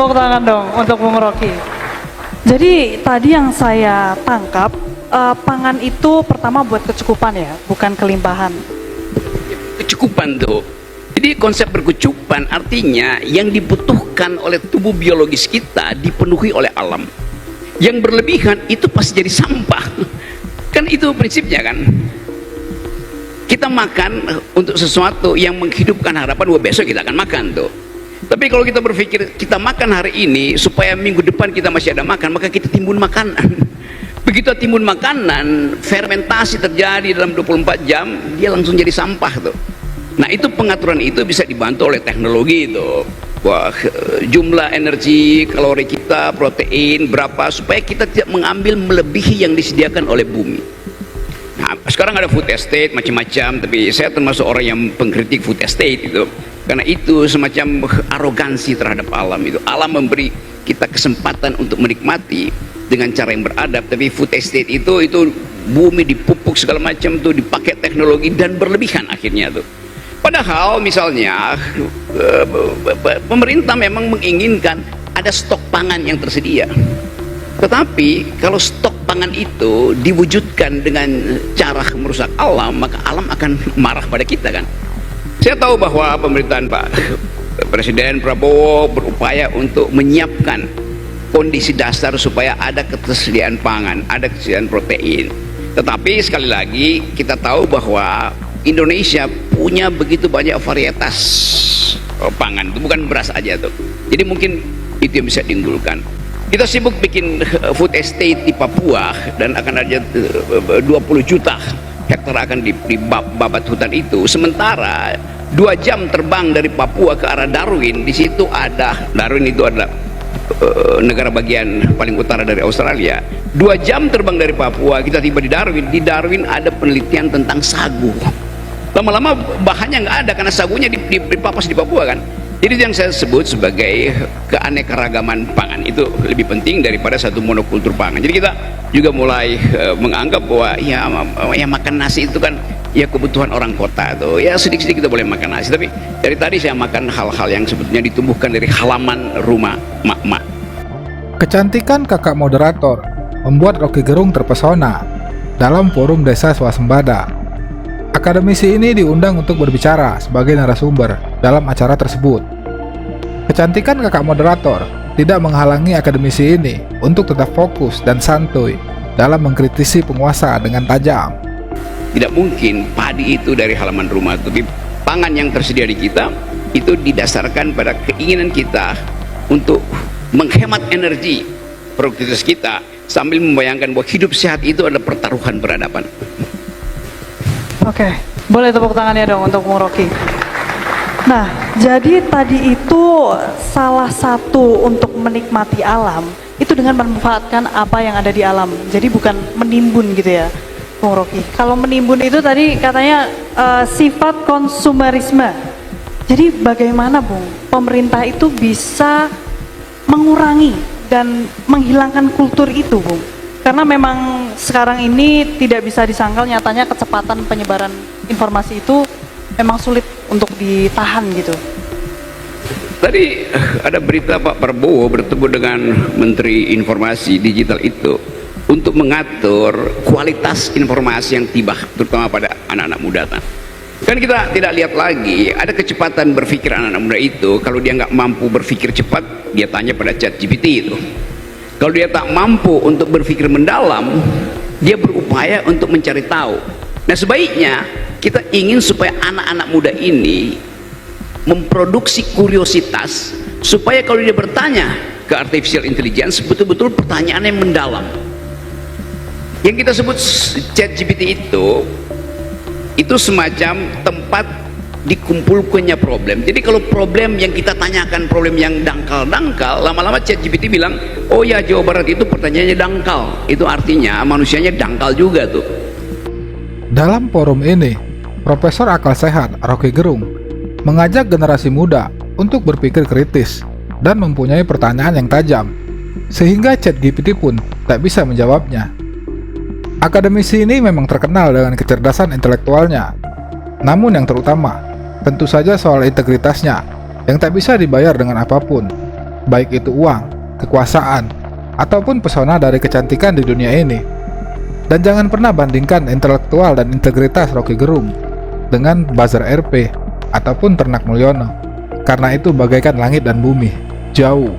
tepuk tangan dong untuk Bung Rocky. Jadi tadi yang saya tangkap, pangan itu pertama buat kecukupan ya, bukan kelimpahan. Kecukupan tuh. Jadi konsep berkecukupan artinya yang dibutuhkan oleh tubuh biologis kita dipenuhi oleh alam. Yang berlebihan itu pasti jadi sampah. Kan itu prinsipnya kan. Kita makan untuk sesuatu yang menghidupkan harapan bahwa besok kita akan makan tuh. Tapi kalau kita berpikir kita makan hari ini supaya minggu depan kita masih ada makan, maka kita timbun makanan. Begitu timbun makanan, fermentasi terjadi dalam 24 jam, dia langsung jadi sampah tuh. Nah, itu pengaturan itu bisa dibantu oleh teknologi itu. Wah, jumlah energi, kalori kita, protein berapa, supaya kita tidak mengambil melebihi yang disediakan oleh bumi. Nah, sekarang ada food estate macam-macam, tapi saya termasuk orang yang pengkritik food estate itu. Karena itu semacam arogansi terhadap alam itu. Alam memberi kita kesempatan untuk menikmati dengan cara yang beradab, tapi food estate itu bumi dipupuk segala macam tuh, dipakai teknologi dan berlebihan akhirnya tuh. Padahal misalnya pemerintah memang menginginkan ada stok pangan yang tersedia. Tetapi kalau stok pangan itu diwujudkan dengan cara merusak alam, maka alam akan marah pada kita kan. Saya tahu bahwa pemerintahan Pak Presiden Prabowo berupaya untuk menyiapkan kondisi dasar supaya ada ketersediaan pangan, ada ketersediaan protein. Tetapi sekali lagi kita tahu bahwa Indonesia punya begitu banyak varietas pangan, itu bukan beras aja tuh. Jadi mungkin itu yang bisa diunggulkan. Kita sibuk bikin food estate di Papua dan akan ada 20 juta hektar akan dibabat hutan itu. Sementara 2 jam terbang dari Papua ke arah Darwin, di situ ada Darwin itu adalah negara bagian paling utara dari Australia. 2 jam terbang dari Papua kita tiba di Darwin. Di Darwin ada penelitian tentang sagu. Lama-lama bahannya nggak ada karena sagunya dipapas di Papua kan. Jadi yang saya sebut sebagai keanekaragaman pangan itu lebih penting daripada satu monokultur pangan. Jadi kita juga mulai menganggap bahwa ya makan nasi itu kan ya kebutuhan orang kota tuh. Ya sedikit-sedikit kita boleh makan nasi. Tapi dari tadi saya makan hal-hal yang sebetulnya ditumbuhkan dari halaman rumah mak-mak. Kecantikan kakak moderator membuat Rocky Gerung terpesona dalam forum desa swasembada. Akademisi ini diundang untuk berbicara sebagai narasumber dalam acara tersebut. Kecantikan kakak moderator tidak menghalangi akademisi ini untuk tetap fokus dan santuy dalam mengkritisi penguasa dengan tajam. Tidak mungkin padi itu dari halaman rumah, tapi pangan yang tersedia di kita itu didasarkan pada keinginan kita untuk menghemat energi produktivitas kita sambil membayangkan bahwa hidup sehat itu adalah pertaruhan peradaban. Oke, boleh tepuk tangannya dong untuk Bung Rocky. Nah, jadi tadi itu salah satu untuk menikmati alam itu dengan memanfaatkan apa yang ada di alam. Jadi bukan menimbun gitu ya, Bung Rocky. Kalau menimbun itu tadi katanya sifat konsumerisme. Jadi bagaimana Bung, pemerintah itu bisa mengurangi dan menghilangkan kultur itu Bung? Karena memang sekarang ini tidak bisa disangkal, nyatanya kecepatan penyebaran informasi itu memang sulit untuk ditahan gitu. Tadi ada berita Pak Prabowo bertemu dengan Menteri Informasi Digital itu untuk mengatur kualitas informasi yang tiba terutama pada anak-anak muda. Kan kita tidak lihat lagi ada kecepatan berpikir anak-anak muda itu. Kalau dia nggak mampu berpikir cepat, dia tanya pada ChatGPT itu. Kalau dia tak mampu untuk berpikir mendalam, dia berupaya untuk mencari tahu. Nah, sebaiknya kita ingin supaya anak-anak muda ini memproduksi kuriositas, supaya kalau dia bertanya ke artificial intelligence, betul-betul pertanyaan yang mendalam. Yang kita sebut ChatGPT itu semacam tempat dikumpulkannya problem. Jadi kalau problem yang kita tanyakan, problem yang dangkal-dangkal, lama-lama ChatGPT bilang, oh ya Jawa Barat itu pertanyaannya dangkal. Itu artinya manusianya dangkal juga tuh. Dalam forum ini, Profesor Akal Sehat Rocky Gerung mengajak generasi muda untuk berpikir kritis dan mempunyai pertanyaan yang tajam, sehingga ChatGPT pun tak bisa menjawabnya. Akademisi ini memang terkenal dengan kecerdasan intelektualnya, namun yang terutama tentu saja soal integritasnya yang tak bisa dibayar dengan apapun. baik itu uang, kekuasaan, ataupun pesona dari kecantikan di dunia ini. Dan jangan pernah bandingkan intelektual dan integritas Rocky Gerung dengan buzzer RP ataupun Ternak Mulyono, karena itu bagaikan langit dan bumi, jauh.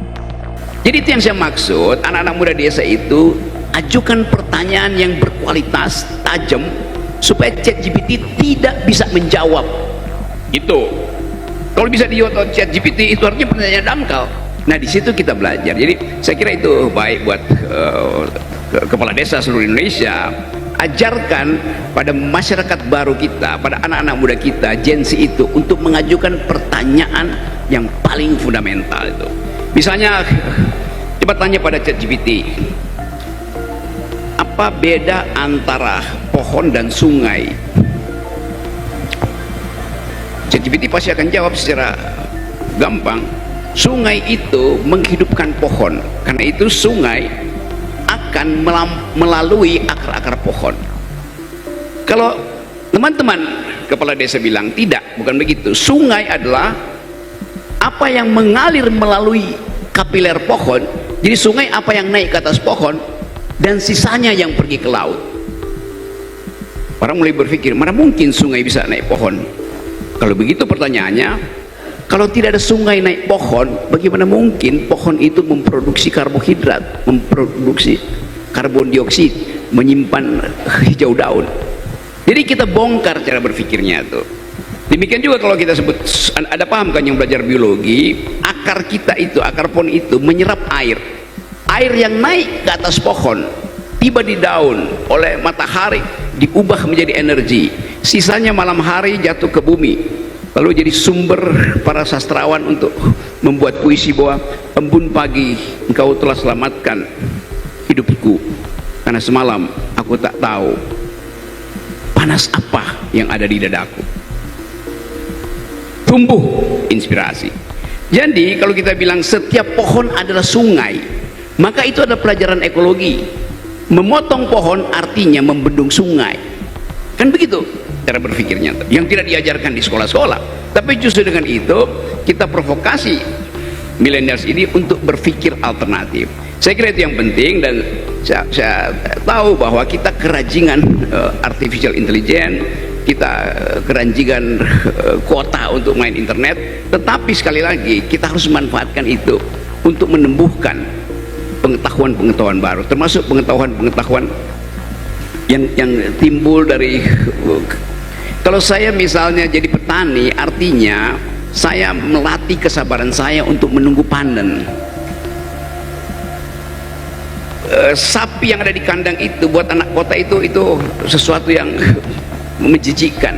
Jadi itu yang saya maksud, anak-anak muda desa itu ajukan pertanyaan yang berkualitas, tajam, supaya ChatGPT tidak bisa menjawab. Itu. Kalau bisa dijawab oleh ChatGPT itu artinya pertanyaan dangkal. Nah di situ kita belajar. Jadi saya kira itu baik buat kepala desa seluruh Indonesia. Ajarkan pada masyarakat baru kita, pada anak-anak muda kita, Gen Z itu untuk mengajukan pertanyaan yang paling fundamental itu. Misalnya, coba tanya pada ChatGPT, apa beda antara pohon dan sungai? ChatGPT pasti akan jawab secara gampang. Sungai itu menghidupkan pohon, karena itu sungai akan melalui akar-akar pohon. Kalau teman-teman kepala desa bilang tidak, bukan begitu. Sungai adalah apa yang mengalir melalui kapiler pohon. Jadi sungai apa yang naik ke atas pohon dan sisanya yang pergi ke laut. Orang mulai berpikir, mana mungkin sungai bisa naik pohon? Kalau begitu pertanyaannya, kalau tidak ada sungai naik pohon, bagaimana mungkin pohon itu memproduksi karbohidrat, memproduksi karbon dioksida, menyimpan hijau daun? Jadi kita bongkar cara berpikirnya tuh. Demikian juga kalau kita sebut, ada paham kan yang belajar biologi, akar kita itu, akar pohon itu menyerap air. Air yang naik ke atas pohon, tiba di daun oleh matahari, diubah menjadi energi. Sisanya malam hari jatuh ke bumi. Lalu jadi sumber para sastrawan untuk membuat puisi bahwa embun pagi engkau telah selamatkan hidupku, karena semalam aku tak tahu panas apa yang ada di dadaku. Tumbuh inspirasi. Jadi kalau kita bilang setiap pohon adalah sungai, maka itu adalah pelajaran ekologi. Memotong pohon artinya membendung sungai, kan begitu cara berpikirnya yang tidak diajarkan di sekolah-sekolah. Tapi justru dengan itu kita provokasi millennials ini untuk berpikir alternatif. Saya kira itu yang penting, dan saya tahu bahwa kita kerajingan artificial intelligence, kita keranjingan kuota untuk main internet, tetapi sekali lagi kita harus memanfaatkan itu untuk menumbuhkan pengetahuan-pengetahuan baru, termasuk pengetahuan-pengetahuan yang timbul dari kalau saya misalnya jadi petani, artinya saya melatih kesabaran saya untuk menunggu panen. Sapi yang ada di kandang itu buat anak kota itu sesuatu yang menjijikkan.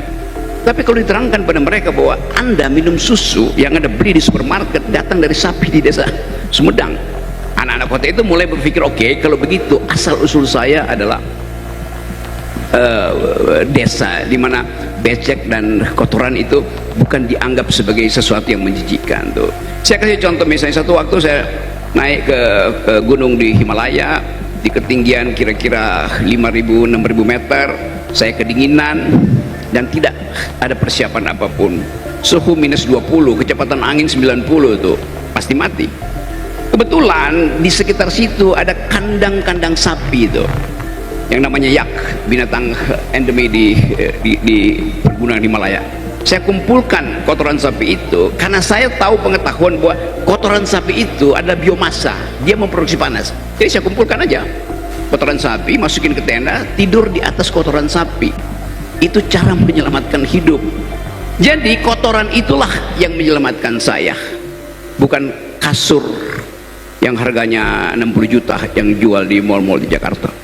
Tapi kalau diterangkan pada mereka bahwa Anda minum susu yang Anda beli di supermarket datang dari sapi di desa Sumedang, anak-anak kota itu mulai berpikir, oke, kalau begitu asal usul saya adalah desa di mana becek dan kotoran itu bukan dianggap sebagai sesuatu yang menjijikkan tuh. Saya kasih contoh, misalnya satu waktu saya naik ke gunung di Himalaya di ketinggian kira-kira 5.000-6.000 meter. Saya kedinginan dan tidak ada persiapan apapun. Suhu minus 20, kecepatan angin 90 tuh, pasti mati. Kebetulan di sekitar situ ada kandang-kandang sapi itu yang namanya yak, binatang endemi di pergunungan Himalaya. Saya kumpulkan kotoran sapi itu karena saya tahu pengetahuan bahwa kotoran sapi itu adalah biomasa, dia memproduksi panas. Jadi saya kumpulkan aja kotoran sapi, masukin ke tenda, tidur di atas kotoran sapi. Itu cara menyelamatkan hidup. Jadi kotoran itulah yang menyelamatkan saya, bukan kasur yang harganya 60 juta yang jual di mall-mall di Jakarta.